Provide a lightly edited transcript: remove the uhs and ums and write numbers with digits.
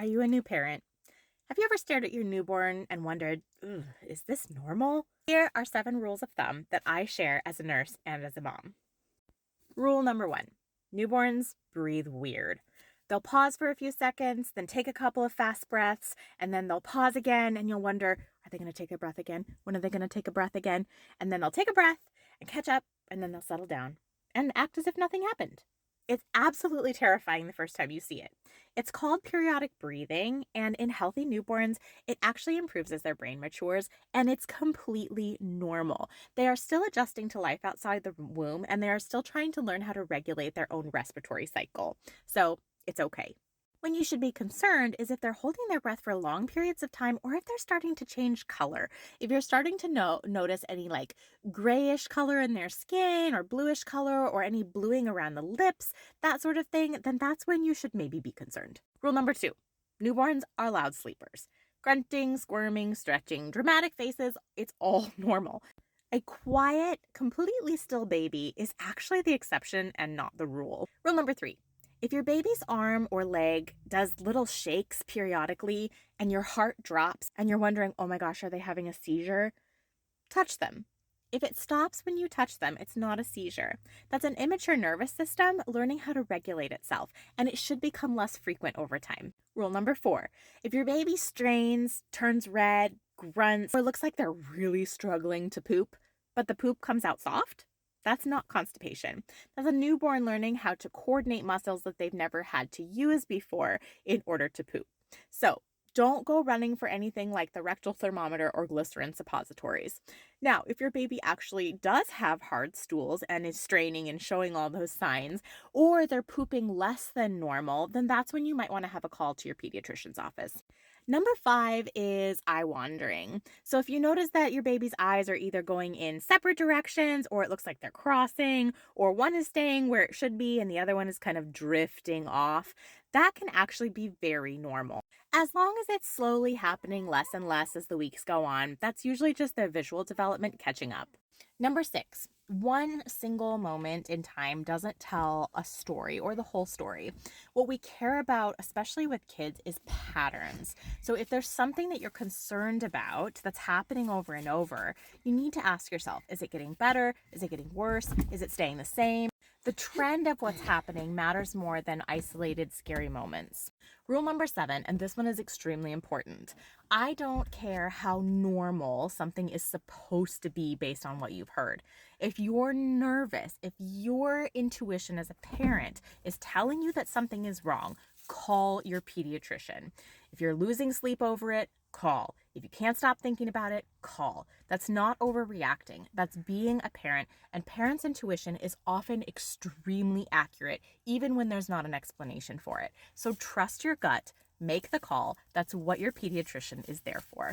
Are you a new parent? Have you ever stared at your newborn and wondered, "Ugh, is this normal?" Here are 7 rules of thumb that I share as a nurse and as a mom. Rule number 1: newborns breathe weird. They'll pause for a few seconds, then take a couple of fast breaths, and then they'll pause again, and you'll wonder, are they going to take a breath again? When are they going to take a breath again? And then they'll take a breath and catch up, and then they'll settle down and act as if nothing happened. It's absolutely terrifying the first time you see it. It's called periodic breathing, and in healthy newborns, it actually improves as their brain matures, and it's completely normal. They are still adjusting to life outside the womb, and they are still trying to learn how to regulate their own respiratory cycle. So it's okay. When you should be concerned is if they're holding their breath for long periods of time or if they're starting to change color. If you're starting to notice any like grayish color in their skin or bluish color or any bluing around the lips, that sort of thing, then that's when you should maybe be concerned. Rule number 2: newborns are loud sleepers. Grunting, squirming, stretching, dramatic faces, it's all normal. A quiet, completely still baby is actually the exception and not the rule. Rule number 3: if your baby's arm or leg does little shakes periodically and your heart drops and you're wondering, oh my gosh, are they having a seizure? Touch them. If it stops when you touch them, it's not a seizure. That's an immature nervous system learning how to regulate itself, and it should become less frequent over time. Rule number 4: if your baby strains, turns red, grunts, or looks like they're really struggling to poop, but the poop comes out soft, that's not constipation. That's a newborn learning how to coordinate muscles that they've never had to use before in order to poop. So, don't go running for anything like the rectal thermometer or glycerin suppositories. Now, if your baby actually does have hard stools and is straining and showing all those signs, or they're pooping less than normal, then that's when you might want to have a call to your pediatrician's office. Number 5 is eye wandering. So if you notice that your baby's eyes are either going in separate directions, or it looks like they're crossing, or one is staying where it should be and the other one is kind of drifting off, that can actually be very normal. As long as it's slowly happening less and less as the weeks go on, that's usually just their visual development catching up. Number 6: one single moment in time doesn't tell a story or the whole story. What we care about, especially with kids, is patterns. So if there's something that you're concerned about that's happening over and over, you need to ask yourself, is it getting better? Is it getting worse? Is it staying the same? The trend of what's happening matters more than isolated scary moments. Rule number 7, and this one is extremely important. I don't care how normal something is supposed to be based on what you've heard. If you're nervous, if your intuition as a parent is telling you that something is wrong, call your pediatrician. If you're losing sleep over it, call. If you can't stop thinking about it, call. That's not overreacting. That's being a parent, and parents' intuition is often extremely accurate, even when there's not an explanation for it. So trust your gut, make the call. That's what your pediatrician is there for.